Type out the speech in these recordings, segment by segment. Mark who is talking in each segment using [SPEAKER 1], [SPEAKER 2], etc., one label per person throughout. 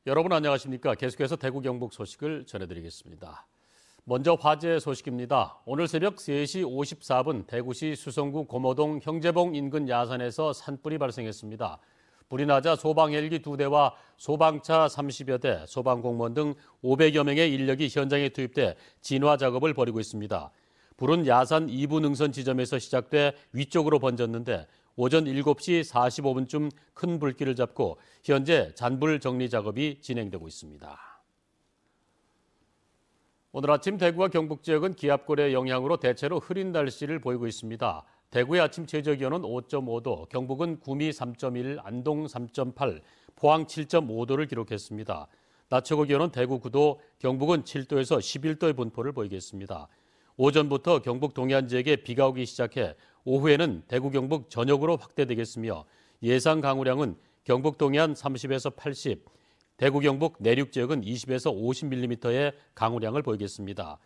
[SPEAKER 1] 여러분 안녕하십니까? 계속해서 대구 경북 소식을 전해드리겠습니다. 먼저 화재 소식입니다. 오늘 새벽 3시 54분 대구시 수성구 고모동 형제봉 인근 야산에서 산불이 발생했습니다. 불이 나자 소방 헬기 2대와 소방차 30여 대, 소방공무원 등 500여 명의 인력이 현장에 투입돼 진화 작업을 벌이고 있습니다. 불은 야산 2부 능선 지점에서 시작돼 위쪽으로 번졌는데 오전 7시 45분쯤 큰 불길을 잡고 현재 잔불 정리 작업이 진행되고 있습니다. 오늘 아침 대구와 경북 지역은 기압골의 영향으로 대체로 흐린 날씨를 보이고 있습니다. 대구의 아침 최저기온은 5.5도, 경북은 구미 3.1, 안동 3.8, 포항 7.5도를 기록했습니다. 낮 최고 기온은 대구 9도, 경북은 7도에서 11도의 분포를 보이겠습니다. 오전부터 경북 동해안 지역에 비가 오기 시작해 오후에는 대구 경북 전역으로 확대되겠으며 예상 강우량은 경북 동해안 30에서 80, 대구 경북 내륙 지역은 20에서 50mm의 강우량을 보이겠습니다.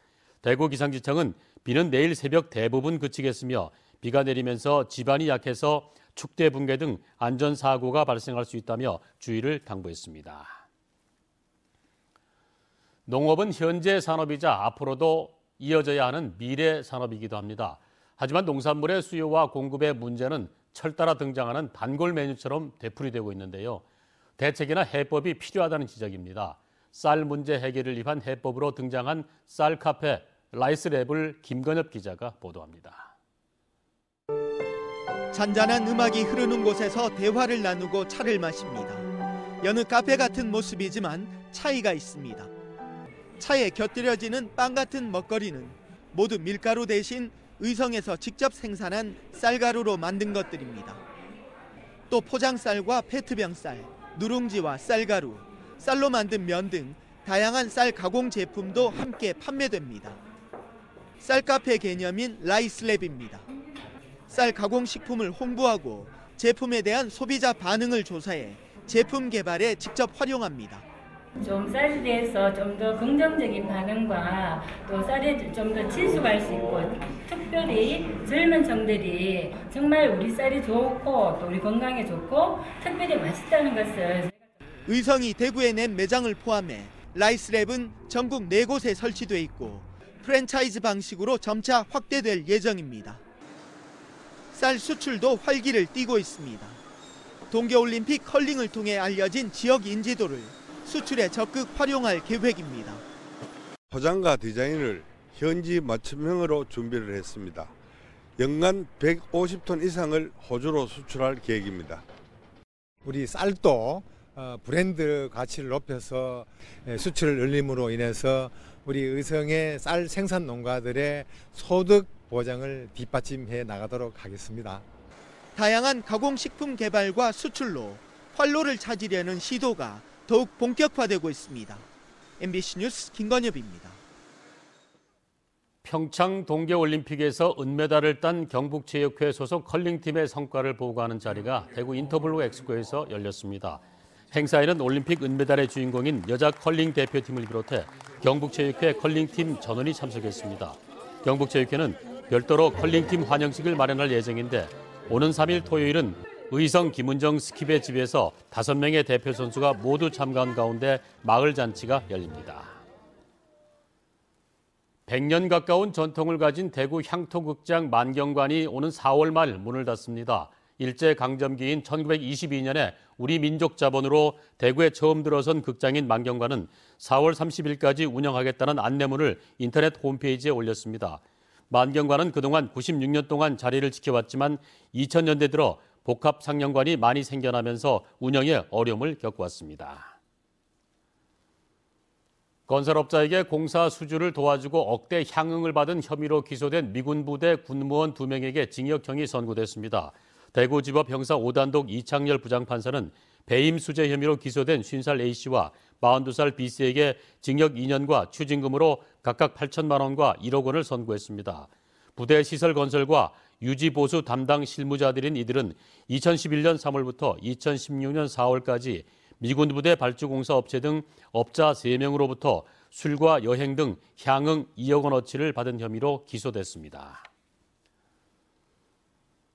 [SPEAKER 1] 대구 기상지청은 비는 내일 새벽 대부분 그치겠으며 비가 내리면서 지반이 약해서 축대 붕괴 등 안전사고가 발생할 수 있다며 주의를 당부했습니다. 농업은 현재 산업이자 앞으로도 이어져야 하는 미래 산업이기도 합니다. 하지만 농산물의 수요와 공급의 문제는 철따라 등장하는 단골 메뉴처럼 되풀이되고 있는데요. 대책이나 해법이 필요하다는 지적입니다. 쌀 문제 해결을 위한 해법으로 등장한 쌀 카페 라이스랩을 김건엽 기자가 보도합니다.
[SPEAKER 2] 잔잔한 음악이 흐르는 곳에서 대화를 나누고 차를 마십니다. 여느 카페 같은 모습이지만 차이가 있습니다. 차에 곁들여지는 빵 같은 먹거리는 모두 밀가루 대신 의성에서 직접 생산한 쌀가루로 만든 것들입니다. 또 포장쌀과 페트병쌀, 누룽지와 쌀가루, 쌀로 만든 면 등 다양한 쌀 가공 제품도 함께 판매됩니다. 쌀카페 개념인 라이스랩입니다. 쌀 가공 식품을 홍보하고 제품에 대한 소비자 반응을 조사해 제품 개발에 직접 활용합니다.
[SPEAKER 3] 좀 쌀에 대해서 좀 더 긍정적인 반응과 또 쌀에 좀 더 친숙할 수 있고 특별히 젊은 층들이 정말 우리 쌀이 좋고 또 우리 건강에 좋고 특별히 맛있다는 것을
[SPEAKER 2] 의성이 대구에 낸 매장을 포함해 라이스랩은 전국 4곳에 설치돼 있고 프랜차이즈 방식으로 점차 확대될 예정입니다. 쌀 수출도 활기를 띠고 있습니다. 동계올림픽 컬링을 통해 알려진 지역 인지도를 수출에 적극 활용할 계획입니다.
[SPEAKER 4] 포장과 디자인을 현지 맞춤형으로 준비를 했습니다. 연간 150톤 이상을 호주로 수출할 계획입니다.
[SPEAKER 5] 우리 쌀도 브랜드 가치를 높여서 수출 늘림으로 인해서 우리 의성의 쌀 생산 농가들의 소득 보장을 뒷받침해 나가도록 하겠습니다.
[SPEAKER 2] 다양한 가공식품 개발과 수출로 활로를 찾으려는 시도가 더욱 본격화되고 있습니다. MBC 뉴스 김건엽입니다.
[SPEAKER 1] 평창 동계올림픽에서 은메달을 딴 경북체육회 소속 컬링팀의 성과를 보고하는 자리가 대구 인터블루 엑스코에서 열렸습니다. 행사에는 올림픽 은메달의 주인공인 여자 컬링 대표팀을 비롯해 경북체육회 컬링팀 전원이 참석했습니다. 경북체육회는 별도로 컬링팀 환영식을 마련할 예정인데 오는 3일 토요일은 의성 김은정 스킵의 집에서 5명의 대표 선수가 모두 참가한 가운데 마을 잔치가 열립니다. 100년 가까운 전통을 가진 대구 향토극장 만경관이 오는 4월 말 문을 닫습니다. 일제강점기인 1922년에 우리 민족 자본으로 대구에 처음 들어선 극장인 만경관은 4월 30일까지 운영하겠다는 안내문을 인터넷 홈페이지에 올렸습니다. 만경관은 그동안 96년 동안 자리를 지켜왔지만 2000년대 들어 복합 상영관이 많이 생겨나면서 운영에 어려움을 겪어왔습니다. 건설업자에게 공사 수주를 도와주고 억대 향응을 받은 혐의로 기소된 미군 부대 군무원 2명에게 징역형이 선고됐습니다. 대구지법 형사 5단독 이창열 부장판사는 배임 수재 혐의로 기소된 50살 A씨와 42살 B씨에게 징역 2년과 추징금으로 각각 8천만 원과 1억 원을 선고했습니다. 부대 시설 건설과 유지 보수 담당 실무자들인 이들은 2011년 3월부터 2016년 4월까지 미군 부대 발주공사 업체 등 업자 3명으로부터 술과 여행 등 향응 2억 원어치를 받은 혐의로 기소됐습니다.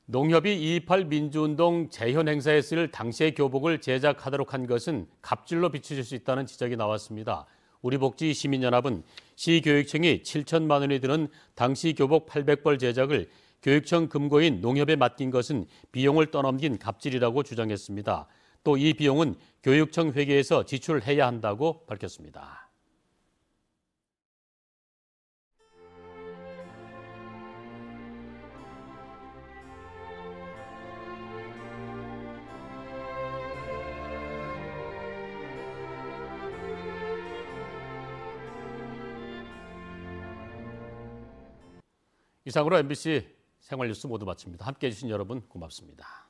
[SPEAKER 1] 농협이 2.28 민주운동 재현 행사에 쓸 당시의 교복을 제작하도록 한 것은 갑질로 비춰질 수 있다는 지적이 나왔습니다. 우리복지시민연합은 시교육청이 7천만 원이 드는 당시 교복 800벌 제작을 교육청 금고인 농협에 맡긴 것은 비용을 떠넘긴 갑질이라고 주장했습니다. 또 이 비용은 교육청 회계에서 지출해야 한다고 밝혔습니다. 이상으로 MBC 생활뉴스 모두 마칩니다. 함께해 주신 여러분 고맙습니다.